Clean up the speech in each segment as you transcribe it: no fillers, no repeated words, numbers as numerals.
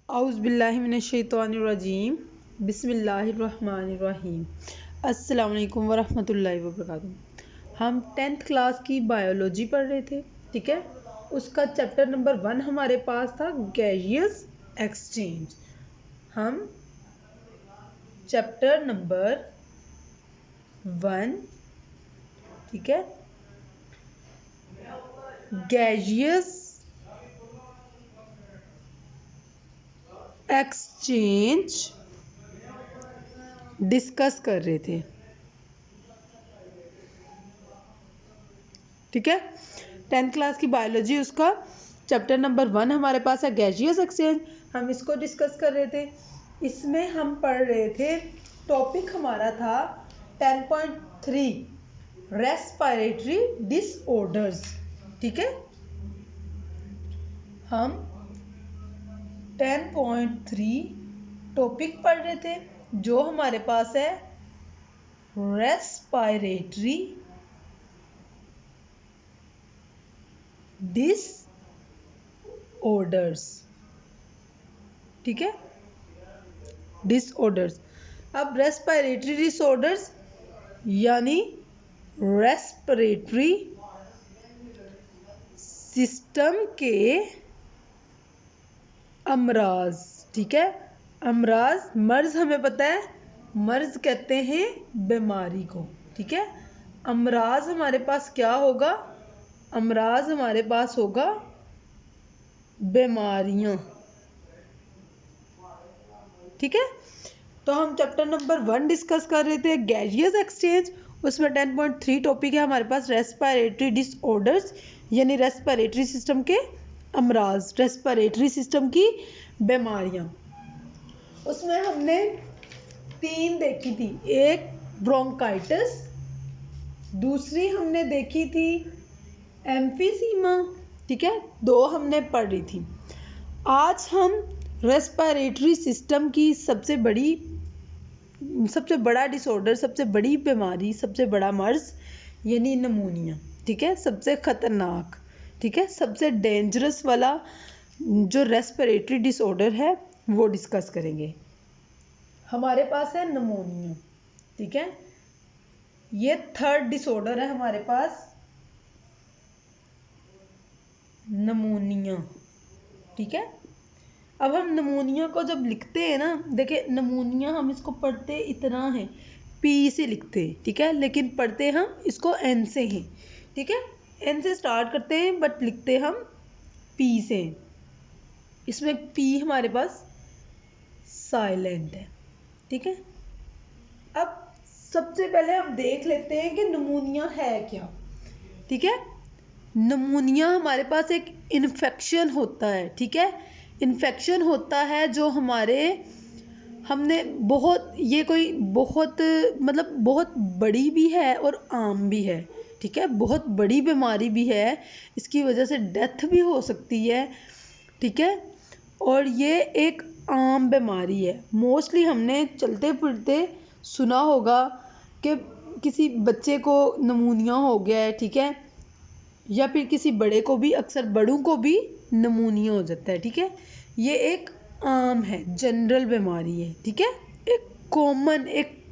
औज़ुबिल्लाहिमिनश्शैतानिर्रजीम बिस्मिल्लाहिर्रहमानिर्रहीम अस्सलाम वालेकुम वरहमतुल्लाहि वबरकातुहू। हम 10th क्लास की बायोलॉजी पढ़ रहे थे, ठीक है। उसका चैप्टर नंबर 1 हमारे पास था गैसियस एक्सचेंज। हम चैप्टर नंबर 1, ठीक है, गैसियस एक्सचेंज डिस्कस कर रहे थे, ठीक है। 10th क्लास की बायोलॉजी, उसका चैप्टर नंबर 1 हमारे पास है गैसियस एक्सचेंज। हम इसको डिस्कस कर रहे थे। इसमें हम पढ़ रहे थे, टॉपिक हमारा था 10.3 रेस्पिरेटरी डिसऑर्डर्स, ठीक है। हम 10.3 टॉपिक पढ़ रहे थे जो हमारे पास है रेस्पिरेटरी डिसऑर्डर्स, ठीक है, डिसऑर्डर्स। अब रेस्पिरेटरी डिसऑर्डर्स यानी रेस्पिरेटरी सिस्टम के अमराज, ठीक है। अमराज, मर्ज हमें पता है, मर्ज कहते हैं बीमारी को, ठीक है। अमराज हमारे पास क्या होगा? अमराज हमारे पास होगा बीमारियां, ठीक है। तो हम चैप्टर नंबर 1 डिस्कस कर रहे थे गैसियस एक्सचेंज। उसमें 10.3 टॉपिक है हमारे पास रेस्पिरेटरी डिसऑर्डर्स यानी रेस्पिरेटरी सिस्टम के अमराज, रेस्पिरेटरी सिस्टम की बीमारियां। उसमें हमने 3 देखी थी, एक ब्रोंकाइटिस, दूसरी हमने देखी थी एम्फीसीमा, ठीक है, 2 हमने पढ़ी थी। आज हम रेस्पिरेटरी सिस्टम की सबसे बड़ा डिसऑर्डर, सबसे बड़ी बीमारी, सबसे बड़ा मर्ज यानी नमूनिया, ठीक है, सबसे खतरनाक, ठीक है, सबसे डेंजरस वाला जो रेस्पिरेटरी डिसऑर्डर है वो डिस्कस करेंगे। हमारे पास है नमूनिया, ठीक है, ये 3rd डिसऑर्डर है हमारे पास, नमूनिया, ठीक है। अब हम नमूनिया को जब लिखते हैं ना, देखिए नमूनिया हम इसको पढ़ते इतना है, पी से लिखते हैं, ठीक है, लेकिन पढ़ते हम इसको एन से हैं, ठीक है। एन से स्टार्ट करते हैं बट लिखते हम पी से। इसमें पी हमारे पास साइलेंट है, ठीक है। अब सबसे पहले हम देख लेते हैं कि नमूनिया है क्या, ठीक है। नमूनिया हमारे पास एक इन्फेक्शन होता है, ठीक है, इन्फेक्शन होता है जो हमने ये कोई बहुत मतलब बहुत बड़ी भी है और आम भी है, ठीक है, बहुत बड़ी बीमारी भी है, इसकी वजह से डेथ भी हो सकती है, ठीक है। और ये एक आम बीमारी है। मोस्टली हमने चलते फिरते सुना होगा कि किसी बच्चे को नमूनिया हो गया है, ठीक है, या फिर किसी बड़े को भी, अक्सर बड़ों को भी नमूनिया हो जाता है, ठीक है। ये एक आम है, जनरल बीमारी है, ठीक है, एक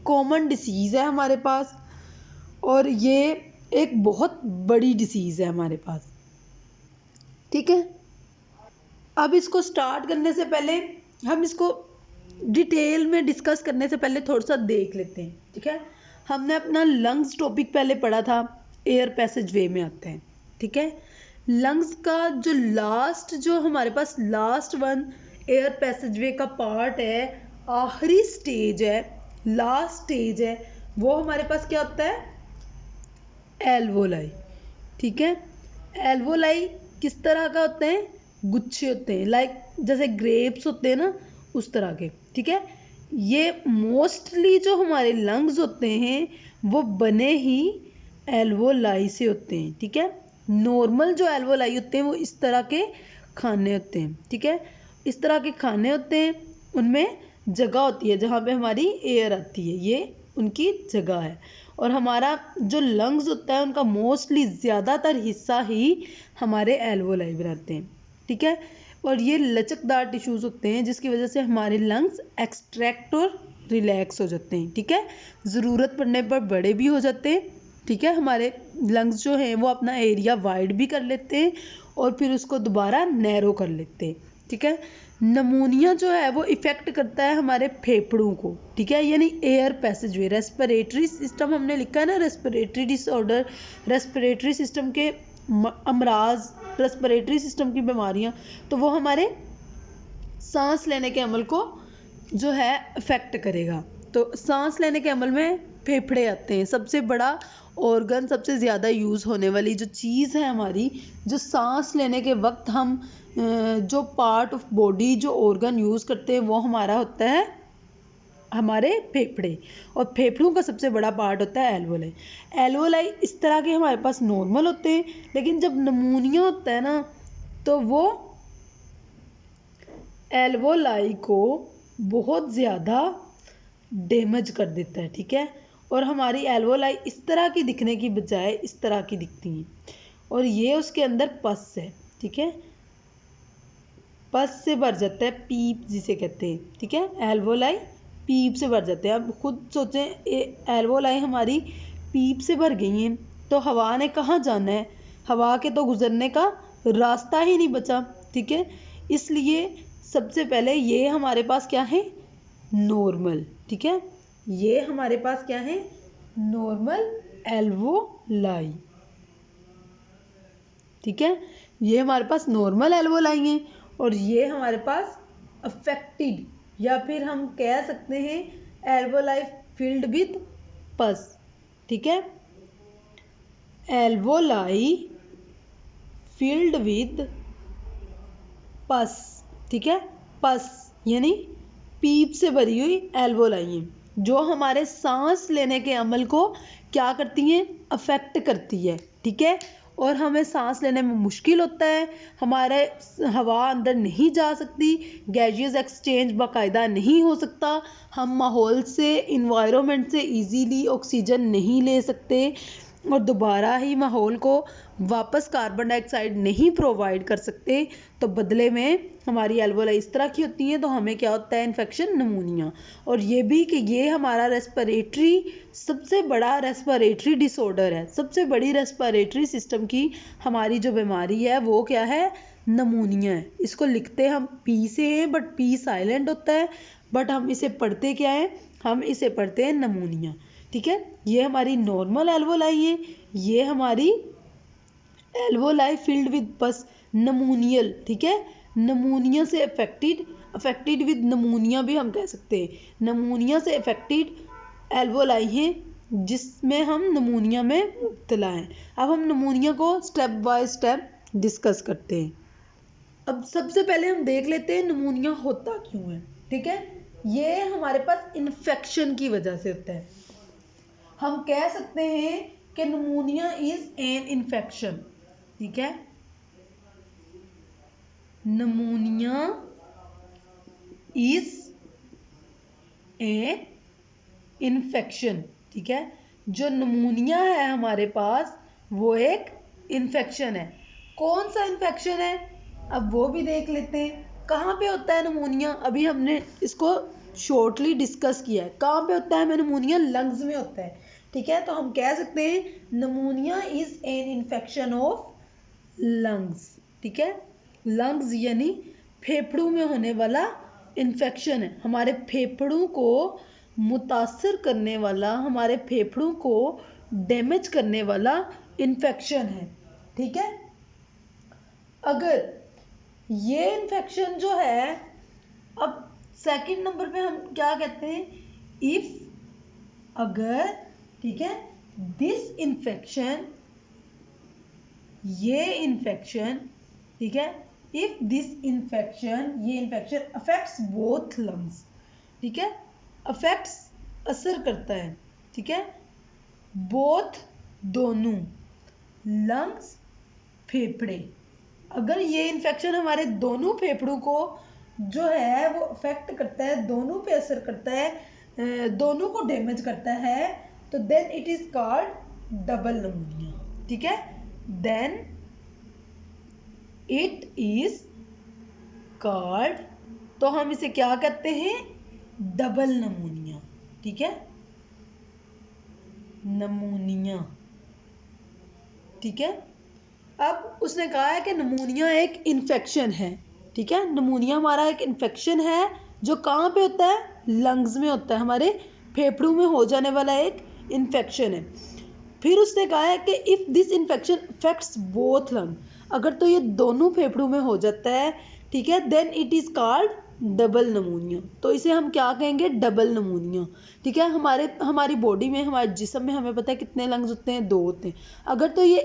कॉमन डिसीज़ है हमारे पास, और ये एक बहुत बड़ी डिसीज़ है हमारे पास, ठीक है। अब इसको स्टार्ट करने से पहले, हम इसको डिटेल में डिस्कस करने से पहले थोड़ा सा देख लेते हैं, ठीक है। हमने अपना लंग्स टॉपिक पहले पढ़ा था, एयर पैसेज वे में आते हैं, ठीक है। लंग्स का जो हमारे पास last one air passageway का पार्ट है, आखिरी स्टेज है, लास्ट स्टेज है, वो हमारे पास क्या होता है? एल्वोलाई, ठीक है। एल्वोलाई किस तरह का होते हैं? गुच्छे होते हैं, लाइक जैसे ग्रेप्स होते हैं ना, उस तरह के, ठीक है। ये मोस्टली जो हमारे लंग्स होते हैं वो बने ही एल्वोलाई से होते हैं, ठीक है। नॉर्मल जो एल्वोलाई होते हैं वो इस तरह के खाने होते हैं, ठीक है, इस तरह के खाने होते हैं, उनमें जगह होती है जहाँ पे हमारी एयर आती है, ये उनकी जगह है। और हमारा जो लंग्स होता है उनका मोस्टली ज़्यादातर हिस्सा ही हमारे एल्वोलाई बनाते हैं, ठीक है। और ये लचकदार टिश्यूज़ होते हैं जिसकी वजह से हमारे लंग्स एक्सट्रैक्ट और रिलैक्स हो जाते हैं, ठीक है। ज़रूरत पड़ने पर बड़े भी हो जाते हैं, ठीक है। हमारे लंग्स जो हैं वो अपना एरिया वाइड भी कर लेते हैं और फिर उसको दोबारा नैरो कर लेते हैं, ठीक है। नमूनिया जो है वो इफ़ेक्ट करता है हमारे फेफड़ों को, ठीक है, यानी एयर पैसेजवे। रेस्पिरेटरी सिस्टम हमने लिखा है ना, रेस्पिरेटरी डिसऑर्डर, रेस्पिरेटरी सिस्टम के अमराज, रेस्पिरेटरी सिस्टम की बीमारियां, तो वो हमारे सांस लेने के अमल को जो है अफेक्ट करेगा। तो सांस लेने के अमल में फेफड़े आते हैं। सबसे बड़ा ऑर्गन, सबसे ज़्यादा यूज़ होने वाली जो चीज़ है हमारी, जो सांस लेने के वक्त हम जो पार्ट ऑफ बॉडी, जो ऑर्गन यूज़ करते हैं वो हमारा होता है हमारे फेफड़े। और फेफड़ों का सबसे बड़ा पार्ट होता है एल्वोलाई। एल्वोलाई इस तरह के हमारे पास नॉर्मल होते हैं, लेकिन जब नमूनिया होता है ना तो वो एल्वोलाई को बहुत ज़्यादा डैमेज कर देता है, ठीक है। और हमारी एल्वोलाई इस तरह की दिखने की बजाय इस तरह की दिखती हैं, और ये उसके अंदर पस है, ठीक है। पस से भर जाता है, पीप जिसे कहते हैं, ठीक है। एल्वोलाई पीप से भर जाते हैं। अब खुद सोचें, एल्वोलाई हमारी पीप से भर गई हैं तो हवा ने कहाँ जाना है? हवा के तो गुजरने का रास्ता ही नहीं बचा, ठीक है। इसलिए सबसे पहले ये हमारे पास क्या है? नॉर्मल, ठीक है। ये हमारे पास क्या है? नॉर्मल एल्वोलाई, ठीक है। ये हमारे पास नॉर्मल एल्वोलाई हैं और ये हमारे पास अफेक्टेड, या फिर हम कह सकते हैं एल्वोलाई फिल्ड विद पस, ठीक है। एल्वोलाई फिल्ड विद पस, ठीक है। पस यानी पीप से भरी हुई एल्वोलाई हैं जो हमारे सांस लेने के अमल को क्या करती हैं? अफेक्ट करती है, ठीक है। और हमें सांस लेने में मुश्किल होता है, हमारे हवा अंदर नहीं जा सकती, गैसियस एक्सचेंज बाकायदा नहीं हो सकता, हम माहौल से, इन्वायरमेंट से इजीली ऑक्सीजन नहीं ले सकते और दोबारा ही माहौल को वापस कार्बन डाइऑक्साइड नहीं प्रोवाइड कर सकते। तो बदले में हमारी एल्वोलाई इस तरह की होती हैं, तो हमें क्या होता है? इन्फेक्शन, नमूनिया। और ये भी कि ये हमारा रेस्पिरेटरी, सबसे बड़ा रेस्पिरेटरी डिसऑर्डर है। सबसे बड़ी रेस्पिरेटरी सिस्टम की हमारी जो बीमारी है वो क्या है? नमूनिया है। इसको लिखते हम पी से हैं, बट पी साइलेंट होता है, बट हम इसे पढ़ते क्या है? हम इसे पढ़ते हैं नमूनिया, ठीक है। ये हमारी नॉर्मल एल्वोलाई है, ये हमारी एल्वोलाई फिल्ड विद पस, नमूनियल, ठीक है। नमूनिया से अफेक्टेड विद नमूनिया भी हम कह सकते हैं। नमूनिया से अफेक्टेड एल्वोलाई है जिसमें हम नमूनिया में मुब्तला हैं। अब हम नमूनिया को स्टेप बाय स्टेप डिस्कस करते हैं। अब सबसे पहले हम देख लेते हैं नमूनिया होता क्यों है, ठीक है। ये हमारे पास इन्फेक्शन की वजह से होता है। हम कह सकते हैं कि नमूनिया इज एन इन्फेक्शन, ठीक है। नमूनिया इज ए इन्फेक्शन, ठीक है। जो नमूनिया है हमारे पास वो एक इन्फेक्शन है। कौन सा इन्फेक्शन है? अब वो भी देख लेते हैं। कहाँ पे होता है नमूनिया? अभी हमने इसको शॉर्टली डिस्कस किया है। कहाँ पे होता है हमें नमूनिया? लंग्स में होता है, ठीक है। तो हम कह सकते हैं नमूनिया is an infection of lungs, ठीक है। लंग्स यानी फेफड़ों में होने वाला इन्फेक्शन है। हमारे फेफड़ों को मुतासर करने वाला, हमारे फेफड़ों को डैमेज करने वाला इन्फेक्शन है, ठीक है। अगर ये इन्फेक्शन जो है, अब सेकंड नंबर पे हम क्या कहते हैं? इफ, अगर, ठीक है, दिस इन्फेक्शन, ये इन्फेक्शन, ठीक है, इफ दिस इन्फेक्शन, ये इन्फेक्शन अफेक्ट्स बोथ लंग्स, ठीक है, अफेक्ट्स असर करता है, ठीक है, बोथ दोनों, लंग्स फेफड़े। अगर ये इन्फेक्शन हमारे दोनों फेफड़ों को जो है वो अफेक्ट करता है, दोनों पे असर करता है, दोनों को डैमेज करता है, तो then it is called double pneumonia, ठीक है। देन इट इज कॉल्ड, तो हम इसे क्या कहते हैं, डबल नमूनिया। ठीक है, नमूनिया। ठीक है, अब उसने कहा है कि नमूनिया एक इन्फेक्शन है। ठीक है, नमूनिया हमारा एक इन्फेक्शन है जो कहाँ पे होता है, लंग्स में होता है, हमारे फेफड़ों में हो जाने वाला एक इन्फेक्शन है। फिर उसने कहा है कि if this infection affects both lung, अगर तो ये दोनों फेफड़ों में हो जाता है, ठीक है, then it is called double pneumonia. तो इसे हम क्या कहेंगे, डबल नमूनिया। ठीक है, हमारी बॉडी में, हमारे जिस्म में हमें पता है कितने लंग्स होते हैं, 2 होते हैं। अगर तो ये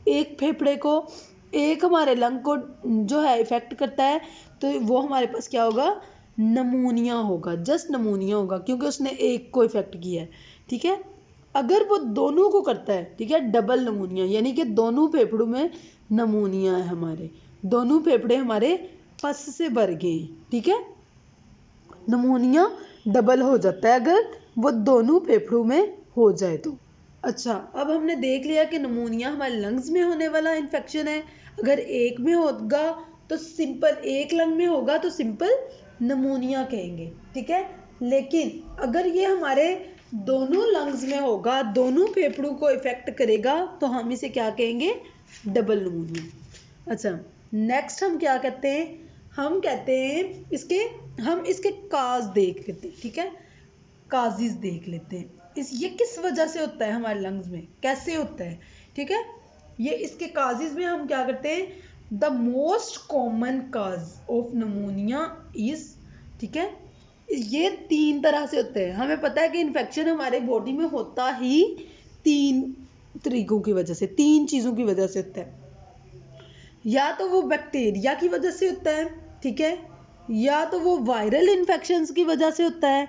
एक फेफड़े को, एक हमारे लंग को जो है इफेक्ट करता है, तो वो हमारे पास क्या होगा, नमूनिया होगा, जस्ट नमूनिया होगा, क्योंकि उसने एक को इफेक्ट किया है। ठीक है, अगर वो दोनों को करता है, ठीक है, डबल नमूनिया, यानी कि दोनों फेफड़ों में नमूनिया है, हमारे दोनों फेफड़े हमारे पस से भर गए हैं। ठीक है, नमूनिया डबल हो जाता है अगर वो दोनों फेफड़ों में हो जाए तो। अच्छा, अब हमने देख लिया कि नमूनिया हमारे लंग्स में होने वाला इन्फेक्शन है। अगर एक में होगा तो सिंपल, एक लंग में होगा तो सिंपल नमूनिया कहेंगे। ठीक है, लेकिन अगर ये हमारे दोनों लंग्स में होगा, दोनों फेफड़ों को इफेक्ट करेगा, तो हम इसे क्या कहेंगे, डबल नमूनिया। अच्छा, नेक्स्ट हम क्या कहते हैं, हम कहते हैं हम इसके काज देख लेते हैं। ठीक है, काजिज देख लेते हैं, ये किस वजह से होता है हमारे लंग्स में, कैसे होता है। ठीक है, ये इसके काजिज में हम क्या करते हैं, the most common cause of नमूनिया is, ठीक है, ये 3 तरह से होते हैं। हमें पता है कि इन्फेक्शन हमारे बॉडी में होता ही 3 तरीकों की वजह से, 3 चीज़ों की वजह से होता है। या तो वो बैक्टीरिया की वजह से होता है, ठीक है, या तो वो वायरल इन्फेक्शंस की वजह से होता है,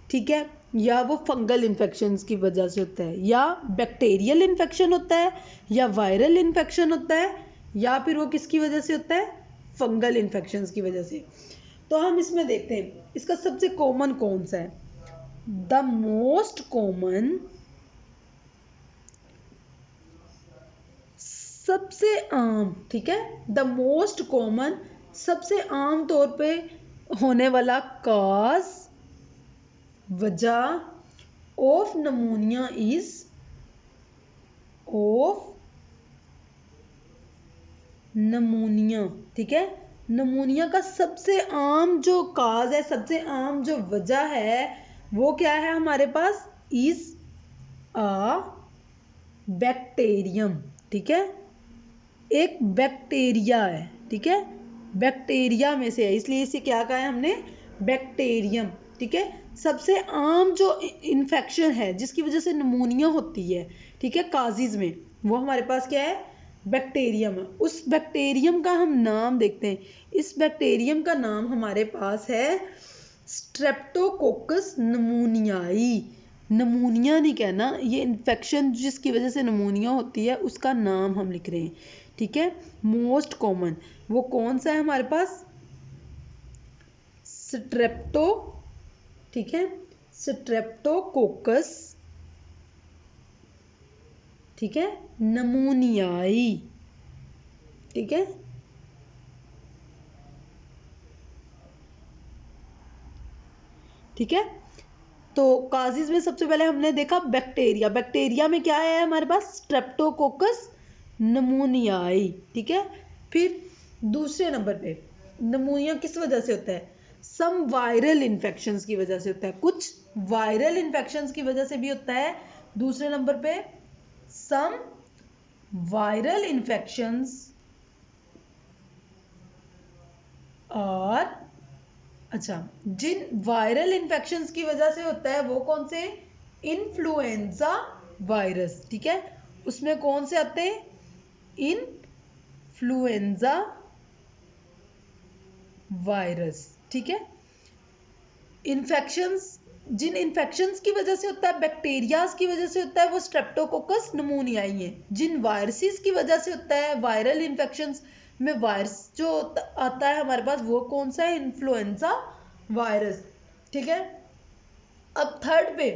ठीक है, या वो फंगल इन्फेक्शंस की वजह से होता है, या बैक्टीरियल इन्फेक्शन होता है, या वायरल इन्फेक्शन होता है, या फिर वो किसकी वजह से होता है, फंगल इन्फेक्शंस की वजह से। तो हम इसमें देखते हैं इसका सबसे कॉमन कौन सा है, द मोस्ट कॉमन, सबसे आम, ठीक है, द मोस्ट कॉमन, सबसे आम तौर पे होने वाला काज, वजह ऑफ नमूनिया इज, ऑफ नमूनिया, ठीक है, नमूनिया का सबसे आम जो काज है, सबसे आम जो वजह है, वो क्या है हमारे पास, इज अ बैक्टीरियम। ठीक है, एक बैक्टीरिया है, ठीक है, बैक्टीरिया में से है, इसलिए इसे क्या कहा है हमने, बैक्टीरियम। ठीक है, सबसे आम जो इन्फेक्शन है जिसकी वजह से नमूनिया होती है, ठीक है, काजिज में, वो हमारे पास क्या है, बैक्टीरियम है। उस बैक्टीरियम का हम नाम देखते हैं। इस बैक्टीरियम का नाम हमारे पास है स्ट्रेप्टोकोकस नमूनियाई। नमूनिया नहीं कहना, ये इन्फेक्शन जिसकी वजह से नमूनिया होती है उसका नाम हम लिख रहे हैं। ठीक है, मोस्ट कॉमन वो कौन सा है हमारे पास, स्ट्रेप्टो, ठीक है, स्ट्रेप्टोकोकस, ठीक है, नमूनियाई। ठीक है, ठीक है, तो काजिज में सबसे पहले हमने देखा बैक्टीरिया, बैक्टीरिया में क्या है हमारे पास, स्ट्रेप्टोकोकस नमूनियाई। ठीक है, फिर दूसरे नंबर पे नमूनिया किस वजह से होता है, सम वायरल इन्फेक्शंस की वजह से होता है, कुछ वायरल इन्फेक्शंस की वजह से भी होता है। दूसरे नंबर पे सम वायरल इन्फेक्शंस और, अच्छा, जिन वायरल इन्फेक्शंस की वजह से होता है वो कौन से, इन्फ्लुएंजा वायरस। ठीक है, उसमें कौन से आते हैं, इन्फ्लुएंजा वायरस। ठीक है, इन्फेक्शंस, जिन इन्फेक्शंस की वजह से होता है, बैक्टीरियाज की वजह से होता है, वो स्ट्रेप्टोकोकस नमूनियाई है। जिन वायरसेस की वजह से होता है, वायरल इन्फेक्शंस में वायरस जो आता है हमारे पास, वो कौन सा है, इन्फ्लुएंजा वायरस। ठीक है, अब थर्ड पे,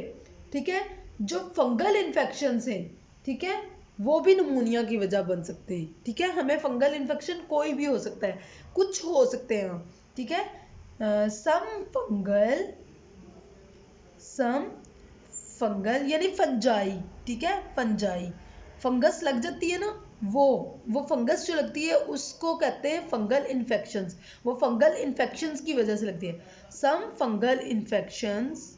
ठीक है, जो फंगल इन्फेक्शंस हैं, ठीक है, वो भी नमूनिया की वजह बन सकते हैं। ठीक है, हमें फंगल इन्फेक्शन कोई भी हो सकता है, कुछ हो सकते हैं। ठीक है, सम फंगल यानी फंजाई। ठीक है, फंजाई, फंगस लग जाती है ना, वो फंगस जो लगती है उसको कहते हैं फंगल इन्फेक्शंस। वो फंगल इन्फेक्शंस की वजह से लगती है। सम फंगल इन्फेक्शंस,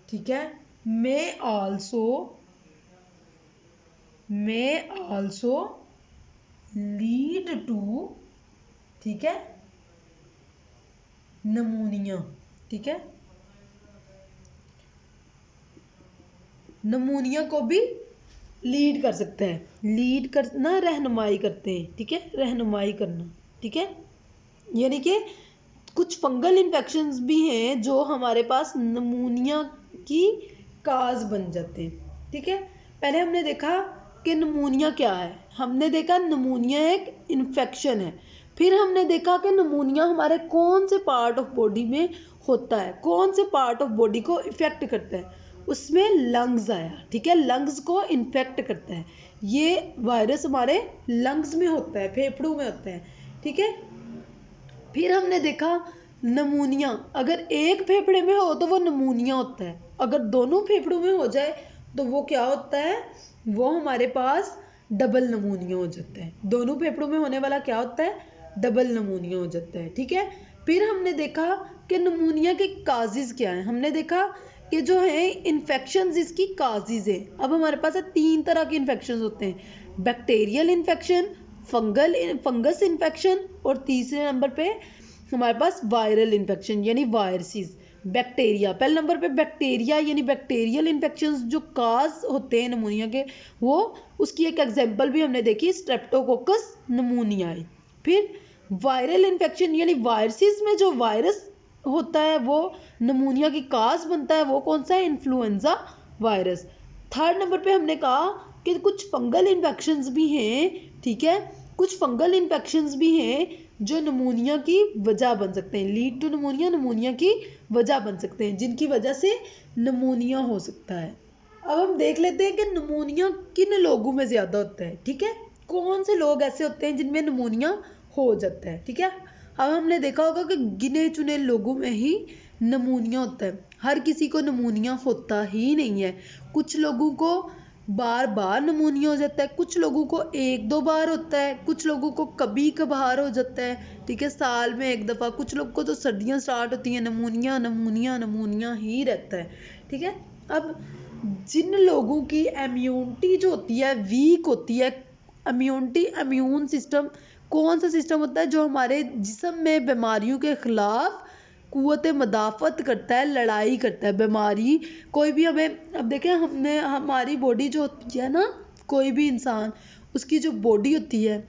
ठीक है, may also lead to, ठीक है, नमूनिया। ठीक है, नमूनिया को भी लीड कर सकता है, लीड करना, रहनुमाई करते हैं। ठीक है, रहनुमाई करना। ठीक है, यानी कि कुछ फंगल इन्फेक्शंस भी हैं जो हमारे पास नमूनिया की काज बन जाते हैं। ठीक है, पहले हमने देखा कि नमूनिया क्या है, हमने देखा नमूनिया एक इन्फेक्शन है। फिर हमने देखा कि नमूनिया हमारे कौन से पार्ट ऑफ बॉडी में होता है, कौन से पार्ट ऑफ बॉडी को इफेक्ट करता है, उसमें लंग्स आया। ठीक है, लंग्स को इन्फेक्ट करता है, ये वायरस हमारे लंग्स में होता है, फेफड़ों में होता है। ठीक है, फिर हमने देखा नमूनिया अगर एक फेफड़े में हो तो वो नमूनिया होता है, अगर दोनों फेफड़ों में हो जाए तो वो क्या होता है, वो हमारे पास डबल नमूनिया हो जाता है। दोनों फेफड़ों में होने वाला क्या होता है, डबल नमूनिया हो जाता है। ठीक है, फिर हमने देखा कि नमूनिया के काजेज क्या है, हमने देखा कि जो है इन्फेक्शंस इसकी काजेज है। अब हमारे पास 3 तरह के इन्फेक्शंस होते हैं, बैक्टीरियल इन्फेक्शन, फंगस इन्फेक्शन, और तीसरे नंबर पे हमारे पास वायरल इन्फेक्शन यानी वायरसेस, बैक्टीरिया। पहले नंबर पे बैक्टीरिया यानी बैक्टीरियल इन्फेक्शंस जो काज होते हैं नमूनिया के, वो उसकी एक एग्जांपल भी हमने देखी, स्ट्रेप्टोकोकस नमूनियाई। फिर वायरल इन्फेक्शन यानी वायरसेस में जो वायरस होता है वो नमूनिया की काज बनता है, वो कौन सा है, इन्फ्लुएंजा वायरस। थर्ड नंबर पे हमने कहा कि कुछ फंगल इन्फेक्शंस भी हैं। ठीक है, कुछ फंगल इन्फेक्शंस भी हैं जो नमूनिया की वजह बन सकते हैं, लीड टू नमूनिया, नमूनिया की वजह बन सकते हैं, जिनकी वजह से नमूनिया हो सकता है। अब हम देख लेते हैं कि नमूनिया किन लोगों में ज़्यादा होता है। ठीक है, कौन से लोग ऐसे होते हैं जिनमें नमूनिया हो जाता है। ठीक है, अब हमने देखा होगा कि गिने चुने लोगों में ही नमूनिया होता है, हर किसी को नमूनिया होता ही नहीं है। कुछ लोगों को बार बार नमूनिया हो जाता है, कुछ लोगों को 1-2 बार होता है, कुछ लोगों को कभी कभार हो जाता है। ठीक है, साल में एक दफ़ा। कुछ लोग को तो सर्दियाँ स्टार्ट होती हैं, नमूनिया नमूनिया नमूनिया ही रहता है। ठीक है, अब जिन लोगों की इम्यूनिटी जो होती है वीक होती है, इम्यून सिस्टम कौन सा सिस्टम होता है जो हमारे जिस्म में बीमारियों के खिलाफ कुव्वत मदाफ़त करता है, लड़ाई करता है। बीमारी कोई भी हमें, अब देखें हमने हमारी बॉडी जो होती है ना, कोई भी इंसान उसकी जो बॉडी होती है,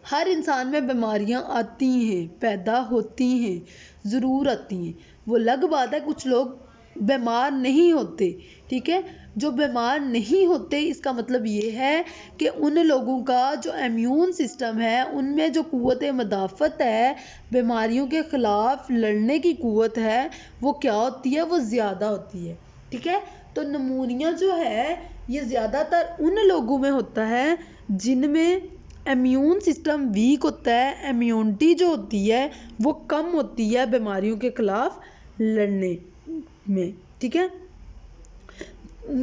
हर इंसान में बीमारियां आती हैं, पैदा होती हैं, ज़रूर आती हैं। वो अलग बात है कुछ लोग बीमार नहीं होते। ठीक है, जो बीमार नहीं होते इसका मतलब ये है कि उन लोगों का जो इम्यून सिस्टम है उनमें जो कुव्वत मदाफ़त है, बीमारियों के ख़िलाफ़ लड़ने की कुव्वत है, वो क्या होती है, वो ज़्यादा होती है। ठीक है, तो नमूनिया जो है ये ज़्यादातर उन लोगों में होता है जिनमें इम्यून सिस्टम वीक होता है, इम्यूनिटी जो होती है वो कम होती है बीमारियों के खिलाफ लड़ने में। ठीक है,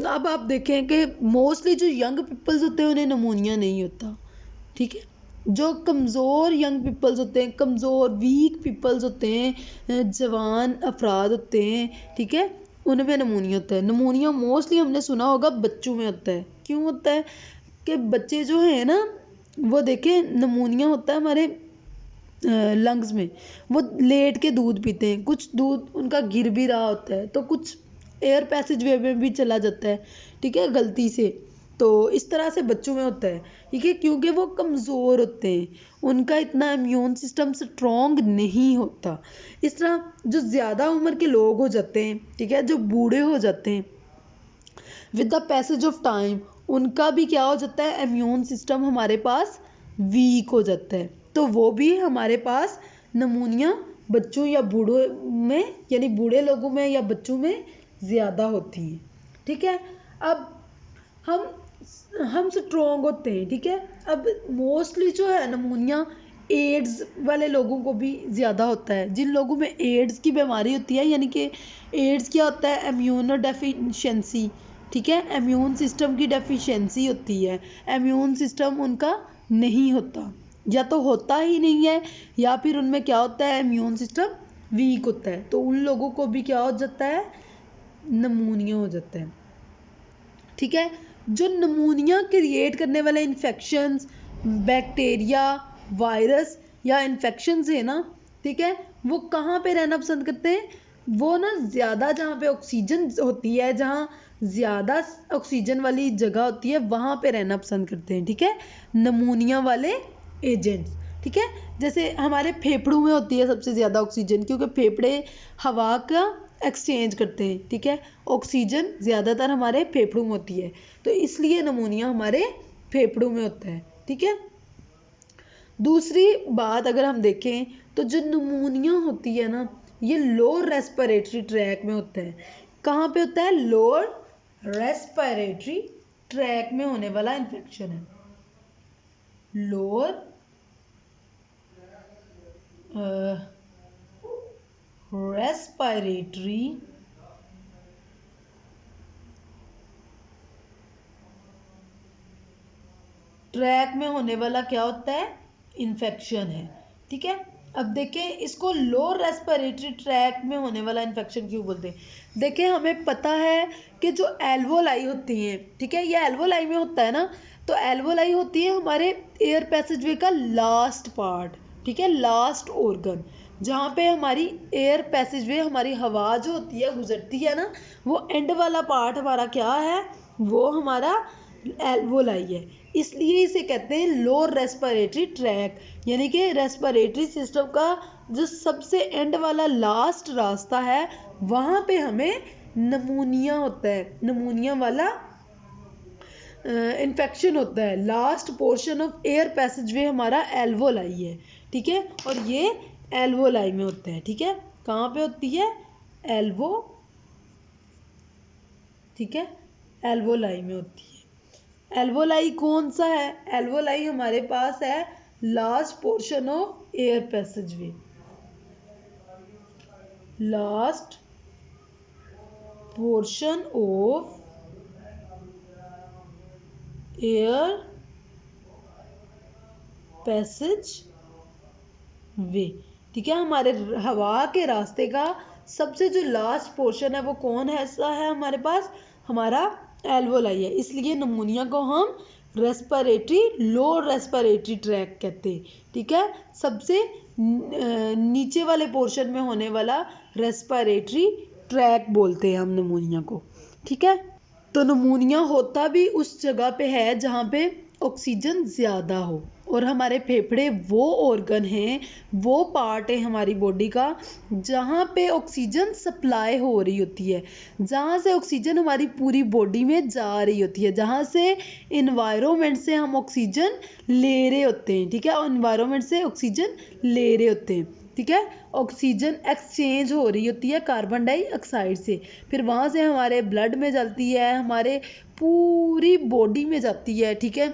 अब आप देखें कि मोस्टली जो यंग पीपल्स होते हैं उन्हें नमूनिया नहीं होता। ठीक है, जो कमज़ोर यंग पीपल्स होते हैं, कमज़ोर वीक पीपल्स होते हैं, जवान अफराद होते हैं, ठीक है, उनमें नमूनिया होता है। नमूनिया मोस्टली हमने सुना होगा बच्चों में होता है। क्यों होता है कि बच्चे जो हैं ना, वो देखें नमूनिया होता है हमारे लंग्स में, वो लेट के दूध पीते हैं, कुछ दूध उनका गिर भी रहा होता है तो कुछ एयर पैसेज वे में भी चला जाता है। ठीक है, गलती से, तो इस तरह से बच्चों में होता है। ठीक है, क्योंकि वो कमज़ोर होते हैं, उनका इतना इम्यून सिस्टम स्ट्रॉन्ग नहीं होता। इस तरह जो ज़्यादा उम्र के लोग हो जाते हैं, ठीक है, जो बूढ़े हो जाते हैं, with the passage of time उनका भी क्या हो जाता है, इम्यून सिस्टम हमारे पास वीक हो जाता है, तो वो भी हमारे पास नमूनिया बच्चों या बूढ़ों में यानी बूढ़े लोगों में या बच्चों में ज़्यादा होती हैं। ठीक है, अब हम स्ट्रोंग होते हैं, ठीक है। अब मोस्टली जो है नमूनिया एड्स वाले लोगों को भी ज़्यादा होता है। जिन लोगों में एड्स की बीमारी होती है, यानी कि एड्स क्या होता है, इम्यूनो डेफिशिएंसी, ठीक है, इम्यून सिस्टम की डेफिशिएंसी होती है, इम्यून सिस्टम उनका नहीं होता, या तो होता ही नहीं है या फिर उनमें क्या होता है, इम्यून सिस्टम वीक होता है, तो उन लोगों को भी क्या हो जाता है, नमूनिया हो जाता है, ठीक है। जो नमूनिया क्रिएट करने वाले इन्फेक्शंस, बैक्टीरिया, वायरस या इन्फेक्शंस है ना, ठीक है, वो कहाँ पे रहना पसंद करते हैं, वो ना ज़्यादा जहाँ पे ऑक्सीजन होती है, जहाँ ज़्यादा ऑक्सीजन वाली जगह होती है, वहाँ पे रहना पसंद करते हैं, ठीक है, नमूनिया वाले एजेंट्स, ठीक है। जैसे हमारे फेफड़ों में होती है सबसे ज़्यादा ऑक्सीजन, क्योंकि फेफड़े हवा का एक्सचेंज करते हैं, ठीक है, ऑक्सीजन ज़्यादातर हमारे फेफड़ों में होती है, तो इसलिए नमूनिया हमारे फेफड़ों में होता है, ठीक है। दूसरी बात अगर हम देखें तो जो नमूनिया होती है ना, ये लोअर रेस्पिरेटरी ट्रैक में होता है। कहाँ पे होता है, लोअर रेस्पिरेटरी ट्रैक में होने वाला इन्फेक्शन है, लोअर रेस्पिरेटरी ट्रैक में होने वाला क्या होता है, इन्फेक्शन है, ठीक है। अब देखें इसको लोअर रेस्पिरेटरी ट्रैक में होने वाला इन्फेक्शन क्यों बोलते हैं। देखें हमें पता है कि जो एल्वोलाई होती हैं, ठीक है, ये एल्वोलाई में होता है ना, तो एल्वोलाई होती है हमारे एयर पैसेजवे का लास्ट पार्ट, ठीक है, लास्ट ऑर्गन, जहाँ पे हमारी एयर पैसेजवे, हमारी हवा जो होती है गुजरती है ना, वो एंड वाला पार्ट हमारा क्या है, वो हमारा एल्वोलाई है, इसलिए इसे कहते हैं लोअर रेस्पिरेटरी ट्रैक, यानी कि रेस्पिरेटरी सिस्टम का जो सबसे एंड वाला लास्ट रास्ता है, वहाँ पे हमें नमूनिया होता है, नमूनिया वाला इन्फेक्शन होता है। लास्ट पोर्शन ऑफ एयर पैसेजवे हमारा एल्वोलाई है, ठीक है, और ये एल्वोलाई में होता है, ठीक है, कहाँ पे होती है, एल्वो, ठीक है, एल्वोलाई में होती है। एल्वोलाई कौन सा है, एल्वोलाई हमारे पास है last portion of air passageway, last portion of air passageway, ठीक है, हमारे हवा के रास्ते का सबसे जो लास्ट पोर्शन है वो कौन है, ऐसा है हमारे पास, हमारा एल्वोलाई है, इसलिए नमूनिया को हम रेस्पिरेटरी लोअर रेस्पिरेटरी ट्रैक कहते हैं, ठीक है, सबसे नीचे वाले पोर्शन में होने वाला रेस्पिरेटरी ट्रैक बोलते हैं हम नमूनिया को, ठीक है। तो नमूनिया होता भी उस जगह पे है जहाँ पे ऑक्सीजन ज़्यादा हो, और हमारे फेफड़े वो ऑर्गन हैं, वो पार्ट है हमारी बॉडी का जहाँ पे ऑक्सीजन सप्लाई हो रही होती है, जहाँ से ऑक्सीजन हमारी पूरी बॉडी में जा रही होती है, जहाँ से इन्वायरमेंट से हम ऑक्सीजन ले रहे होते हैं, ठीक है, इन्वायरमेंट से ऑक्सीजन ले रहे होते हैं, ठीक है, ऑक्सीजन एक्सचेंज हो रही होती है कार्बन डाइऑक्साइड से, फिर वहाँ से हमारे ब्लड में जाती है, हमारे पूरी बॉडी में जाती है, ठीक है।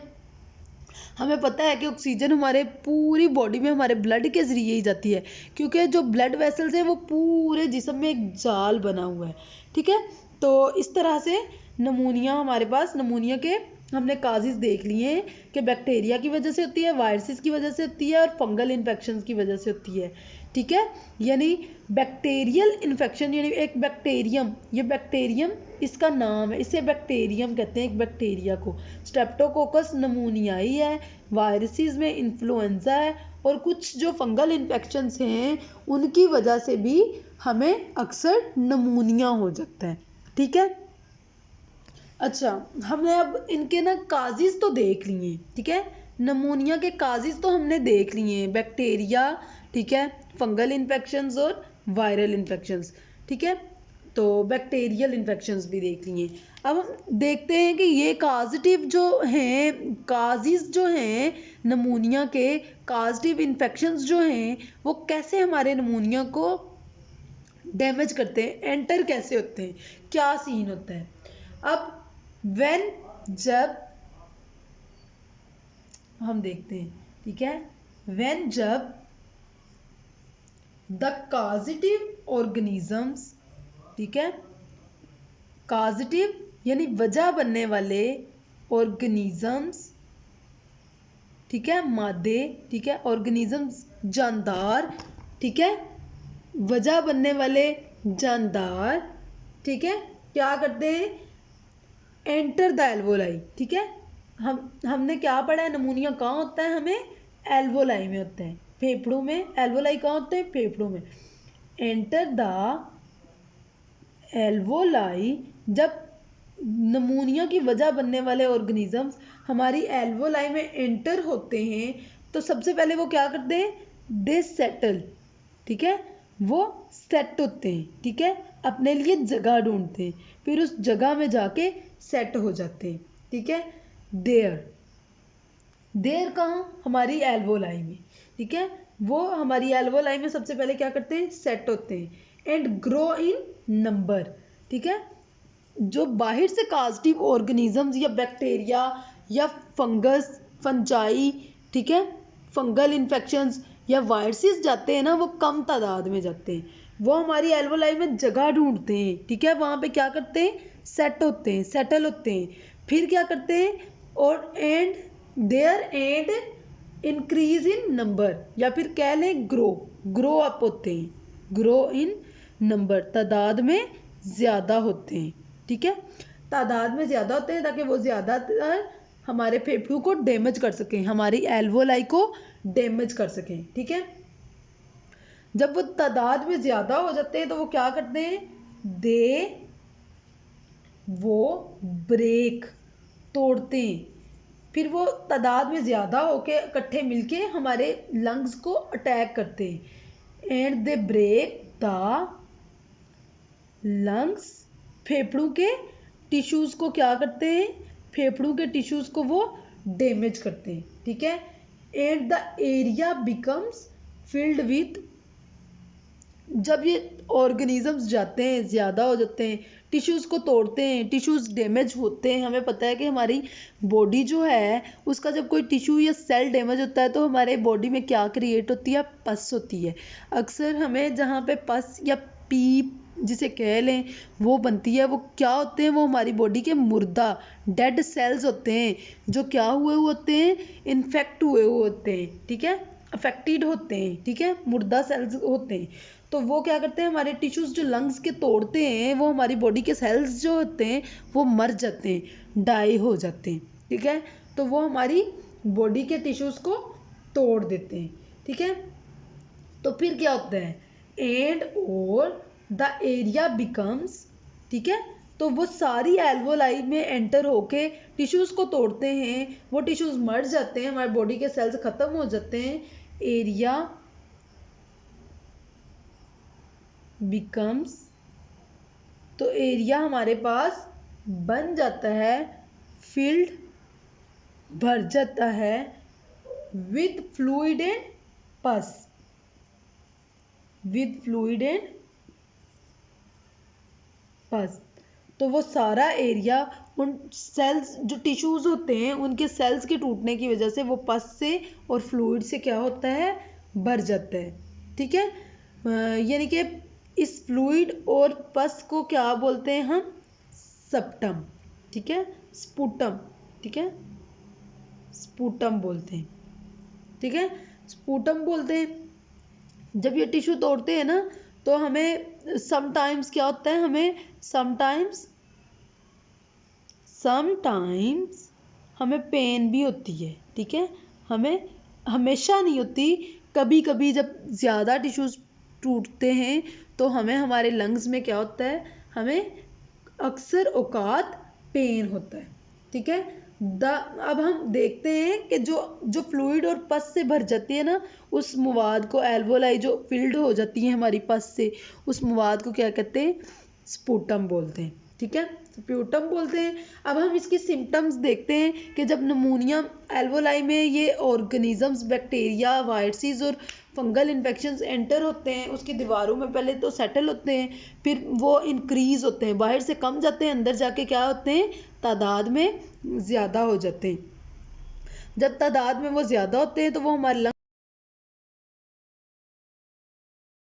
हमें पता है कि ऑक्सीजन हमारे पूरी बॉडी में हमारे ब्लड के ज़रिए ही जाती है, क्योंकि जो ब्लड वेसल्स हैं वो पूरे जिस्म में एक जाल बना हुआ है, ठीक है। तो इस तरह से नमूनिया हमारे पास, नमूनिया के हमने काजेज़ देख लिए हैं कि बैक्टीरिया की वजह से होती है, वायरसेस की वजह से होती है, और फंगल इन्फेक्शन की वजह से होती है, ठीक है। यानी बैक्टीरियल इन्फेक्शन, यानी एक बैक्टीरियम, ये बैक्टीरियम इसका नाम है, इसे बैक्टीरियम कहते हैं, एक बैक्टीरिया को। स्ट्रेप्टोकोकस नमूनियाई है, वायरसेस में इन्फ्लुएंजा है, और कुछ जो फंगल इन्फेक्शंस हैं उनकी वजह से भी हमें अक्सर नमूनिया हो जाता है, ठीक है। अच्छा, हमने अब इनके ना काजेज़ तो देख लिए, ठीक है, नमूनिया के काजेज़ तो हमने देख लिए हैं, बैक्टीरिया, ठीक है, फंगल इन्फेक्शंस और वायरल इन्फेक्शंस, ठीक है, तो बैक्टीरियल इन्फेक्शंस भी देख लिए। अब हम देखते हैं कि ये काजेटिव जो हैं, काजेज़ जो हैं नमूनिया के, काजेटिव इन्फेक्शंस जो हैं वो कैसे हमारे नमूनिया को डैमेज करते हैं, एंटर कैसे होते हैं, क्या सीन होता है। अब व्हेन जब हम देखते हैं, ठीक है, व्हेन जब द कॉजेटिव ऑर्गेनिजम्स, ठीक है, कॉजेटिव यानी वजह बनने वाले ऑर्गेनिजम्स, ठीक है, मादे, ठीक है, ऑर्गेनिजम्स जानदार, ठीक है, वजह बनने वाले जानदार, ठीक है, क्या करते हैं, एंटर द एल्वोलाई, ठीक है, हमने क्या पढ़ा है, नमूनिया कहाँ होता है, हमें एल्वोलाई में होता है, फेफड़ों में, एल्वोलाई कहाँ होते हैं, फेफड़ों में, एंटर द एल्वोलाई, जब नमूनिया की वजह बनने वाले ऑर्गेनिजम्स हमारी एल्वोलाई में एंटर होते हैं तो सबसे पहले वो क्या करते हैं, दे सेटल, ठीक है, वो सेट होते हैं, ठीक है, अपने लिए जगह ढूंढते हैं, फिर उस जगह में जाके सेट हो जाते हैं, ठीक है, देयर कहाँ, हमारी एल्वोलाई में, ठीक है, वो हमारी एल्वोलाई में सबसे पहले क्या करते हैं, सेट होते हैं, एंड ग्रो इन नंबर, ठीक है, जो बाहर से कॉजेटिव ऑर्गेनिजम्स या बैक्टीरिया या फंगस, फंजाई, ठीक है, फंगल इन्फेक्शंस या वायरसेस जाते हैं ना, वो कम तादाद में जाते हैं, वो हमारी एल्वोलाई में जगह ढूंढते हैं, ठीक है, वहाँ पे क्या करते हैं, सेट होते हैं, सेटल होते हैं, फिर क्या करते हैं, और and there and increase in number, या फिर कह लें ग्रो अप होते हैं, ग्रो इन नंबर, तादाद में ज़्यादा होते हैं, ठीक है, तादाद में ज़्यादा होते हैं ताकि वो ज़्यादातर हमारे फेफड़ों को डैमेज कर सकें, हमारी एल्वोलाई को डैमेज कर सकें, ठीक है, जब वो तादाद में ज़्यादा हो जाते हैं तो वो क्या करते हैं, वो ब्रेक, तोड़ते हैं, फिर वो तादाद में ज़्यादा होके इकट्ठे मिलके हमारे लंग्स को अटैक करते हैं, and they break the lungs, फेफड़ों के टिश्यूज़ को क्या करते हैं, फेफड़ों के टिश्यूज़ को वो डैमेज करते हैं, ठीक है, and the area becomes filled with, जब ये ऑर्गेनिजम्स जाते हैं, ज़्यादा हो जाते हैं, टिश्यूज़ को तोड़ते हैं, टिश्यूज़ डैमेज होते हैं, हमें पता है कि हमारी बॉडी जो है उसका जब कोई टिश्यू या सेल डैमेज होता है तो हमारे बॉडी में क्या क्रिएट होती है, पस होती है, अक्सर हमें जहाँ पे पस या पीप जिसे कह लें वो बनती है, वो क्या होते हैं, वो हमारी बॉडी के मुर्दा डेड सेल्स होते हैं, जो क्या हुए होते हैं, इन्फेक्ट हुए होते हैं, ठीक है, अफेक्टेड होते हैं, ठीक है, मुर्दा सेल्स होते हैं, तो वो क्या करते हैं, हमारे टिश्यूज़ जो लंग्स के तोड़ते हैं, वो हमारी बॉडी के सेल्स जो होते हैं वो मर जाते हैं, डाई हो जाते हैं, ठीक है, तो वो हमारी बॉडी के टिश्यूज़ को तोड़ देते हैं, ठीक है, तो फिर क्या होता है, एंड और द एरिया बिकम्स, ठीक है, तो वो सारी एल्वोलाई में एंटर होके टिश्यूज़ को तोड़ते हैं, वो टिश्यूज़ मर जाते हैं, हमारी बॉडी के सेल्स ख़त्म हो जाते हैं, एरिया बिकम्स, तो एरिया हमारे पास बन जाता है, फील्ड भर जाता है, विद फ्लूइड एंड पस, विद फ्लूइड एंड पस, तो वो सारा एरिया उन सेल्स जो टिश्यूज़ होते हैं उनके सेल्स के टूटने की वजह से वो पस से और फ्लूइड से क्या होता है, भर जाता है, ठीक है, यानी कि इस फ्लूइड और पस को क्या बोलते हैं हम, सप्टम, ठीक है, स्पूटम, ठीक है, स्पूटम बोलते हैं, ठीक है, स्पूटम बोलते हैं। जब ये टिश्यू तोड़ते हैं ना तो हमें समटाइम्स क्या होता है, हमें समटाइम्स हमें पेन भी होती है, ठीक है, हमें हमेशा नहीं होती, कभी कभी जब ज़्यादा टिश्यूज़ टूटते हैं तो हमें हमारे लंग्स में क्या होता है, हमें अक्सर औकात पेन होता है, ठीक है, अब हम देखते हैं कि जो फ्लूइड और पस से भर जाती है ना, उस मवाद को एल्वोलाई जो फिल्ड हो जाती है हमारी पस से, उस मवाद को क्या कहते हैं, स्पूटम बोलते हैं, ठीक है, स्प्यूटम बोलते हैं। अब हम इसकी सिम्टम्स देखते हैं कि जब नमूनिया एल्वोलाई में ये ऑर्गेनिजम्स बैक्टीरिया वायरसेस और फंगल इन्फेक्शंस एंटर होते हैं, उसकी दीवारों में पहले तो सेटल होते हैं, फिर वो इंक्रीज होते हैं, बाहर से कम जाते हैं, अंदर जाके क्या होते हैं, तादाद में ज़्यादा हो जाते हैं। जब तादाद में वो ज़्यादा होते हैं तो वो हमारे